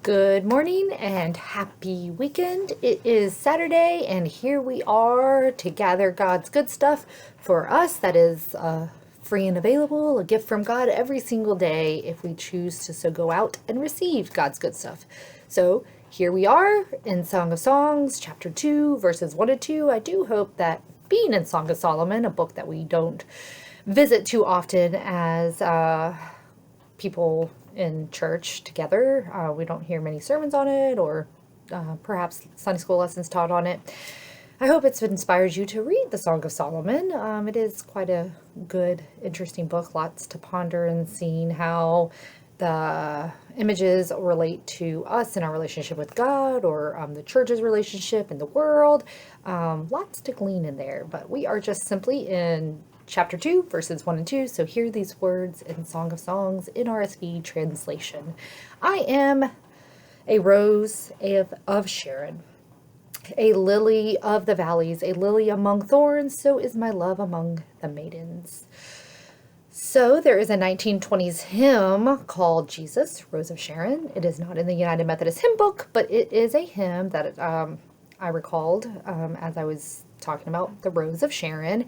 Good morning and happy weekend. It is Saturday, and here we are to gather God's good stuff for us that is free and available, a gift from God every single day if we choose to so go out and receive God's good stuff. So here we are in Song of Songs, chapter 2, verses 1 to 2. I do hope that being in Song of Solomon, a book that we don't visit too often as people in church together. We don't hear many sermons on it or perhaps Sunday school lessons taught on it. I hope it's inspired you to read the Song of Solomon. It is quite a good, interesting book, lots to ponder and seeing how the images relate to us in our relationship with God or the church's relationship in the world. Lots to glean in there, but we are just simply in chapter 2, verses 1 and 2. So hear these words in Song of Songs in RSV translation. I am a rose of Sharon, a lily of the valleys, a lily among thorns, so is my love among the maidens. So there is a 1920s hymn called Jesus, Rose of Sharon. It is not in the United Methodist Hymn Book, but it is a hymn that I recalled as I was talking about the Rose of Sharon.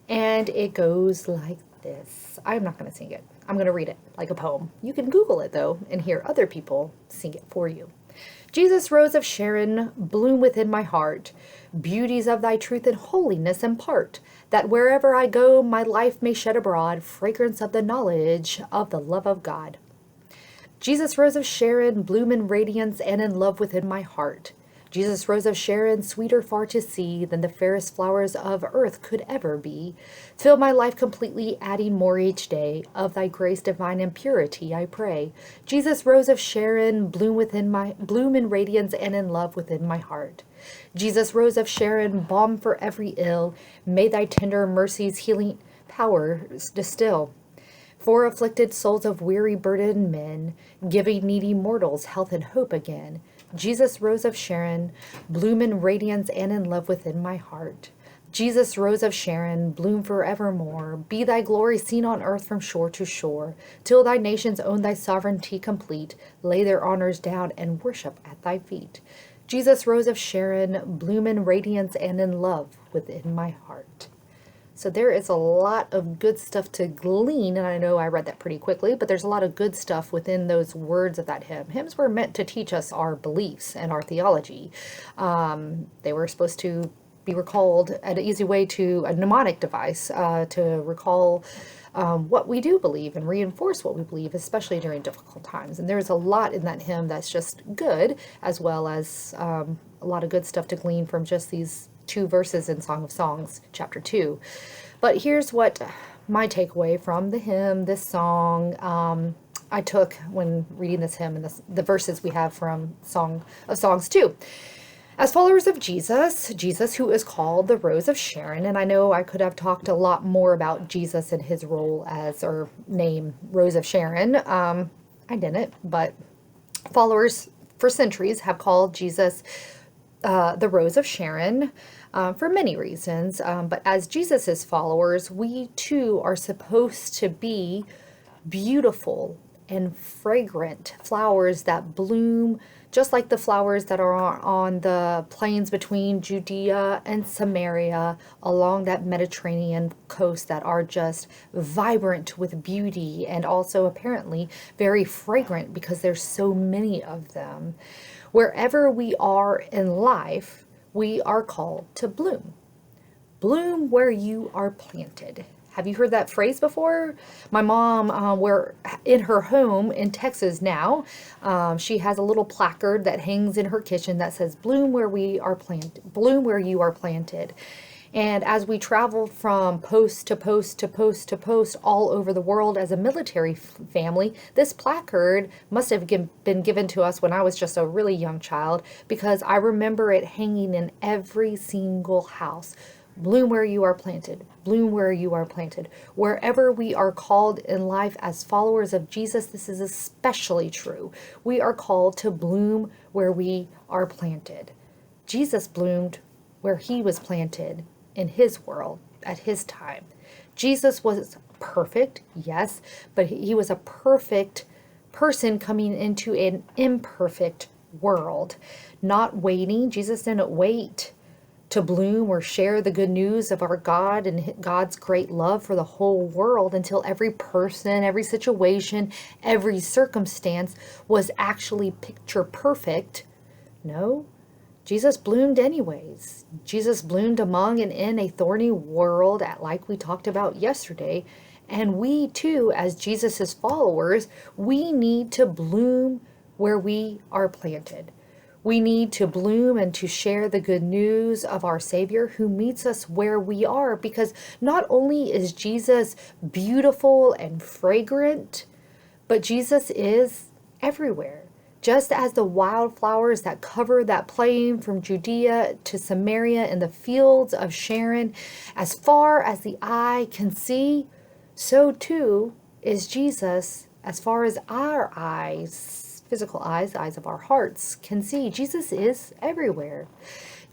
And it goes like this. I'm not going to sing it. I'm going to read it like a poem. You can Google it, though, and hear other people sing it for you. Jesus, Rose of Sharon, bloom within my heart. Beauties of thy truth and holiness impart, that wherever I go, my life may shed abroad fragrance of the knowledge of the love of God. Jesus, Rose of Sharon, bloom in radiance and in love within my heart. Jesus, Rose of Sharon, sweeter far to see than the fairest flowers of earth could ever be. Fill my life completely, adding more each day. Of thy grace divine and purity, I pray. Jesus, Rose of Sharon, bloom in radiance and in love within my heart. Jesus, Rose of Sharon, balm for every ill. May thy tender mercies healing power distill. For afflicted souls of weary burdened men, giving needy mortals health and hope again. Jesus, Rose of Sharon, bloom in radiance and in love within my heart. Jesus, Rose of Sharon, bloom forevermore. Be thy glory seen on earth from shore to shore, till thy nations own thy sovereignty complete, lay their honors down and worship at thy feet. Jesus, Rose of Sharon, bloom in radiance and in love within my heart. So there is a lot of good stuff to glean, and I know I read that pretty quickly, but there's a lot of good stuff within those words of that hymn. Hymns were meant to teach us our beliefs and our theology. They were supposed to be recalled an easy way to a mnemonic device to recall what we do believe and reinforce what we believe, especially during difficult times. And there's a lot in that hymn that's just good, as well as a lot of good stuff to glean from just these 2 verses in Song of Songs, chapter 2. But here's what my takeaway from the hymn, this song, I took when reading this hymn and the verses we have from Song of Songs 2. As followers of Jesus, Jesus who is called the Rose of Sharon, and I know I could have talked a lot more about Jesus and his role as, or name, Rose of Sharon. I didn't, but followers for centuries have called Jesus the Rose of Sharon for many reasons. But as Jesus's followers, we too are supposed to be beautiful and fragrant flowers that bloom just like the flowers that are on the plains between Judea and Samaria along that Mediterranean coast that are just vibrant with beauty and also apparently very fragrant because there's so many of them. Wherever we are in life, we are called to bloom. Bloom where you are planted. Have you heard that phrase before? My mom, we're in her home in Texas now. She has a little placard that hangs in her kitchen that says, "Bloom where we are planted. Bloom where you are planted." And as we travel from post to post to post to post all over the world as a military family, this placard must have been given to us when I was just a really young child, because I remember it hanging in every single house. Bloom where you are planted. Bloom where you are planted. Wherever we are called in life as followers of Jesus, this is especially true. We are called to bloom where we are planted. Jesus bloomed where he was planted in his world at his time. Jesus was perfect, yes, but he was a perfect person coming into an imperfect world, not waiting. Jesus didn't wait to bloom or share the good news of our God and God's great love for the whole world until every person, every situation, every circumstance was actually picture perfect. No, Jesus bloomed anyways. Jesus bloomed among and in a thorny world, like we talked about yesterday. And we too, as Jesus's followers, we need to bloom where we are planted. We need to bloom and to share the good news of our Savior who meets us where we are, because not only is Jesus beautiful and fragrant, but Jesus is everywhere. Just as the wildflowers that cover that plain from Judea to Samaria and the fields of Sharon, as far as the eye can see, so too is Jesus as far as our eyes, physical eyes, the eyes of our hearts can see. Jesus is everywhere.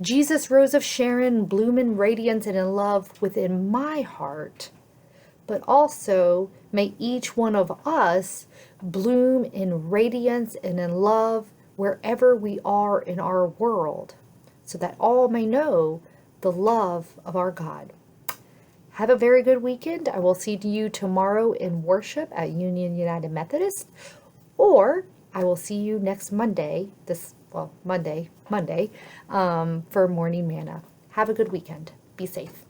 Jesus, Rose of Sharon, bloom in radiance and in love within my heart. But also may each one of us bloom in radiance and in love wherever we are in our world, so that all may know the love of our God. Have a very good weekend. I will see you tomorrow in worship at Union United Methodist, or I will see you next Monday, Monday, for Morning Manna. Have a good weekend. Be safe.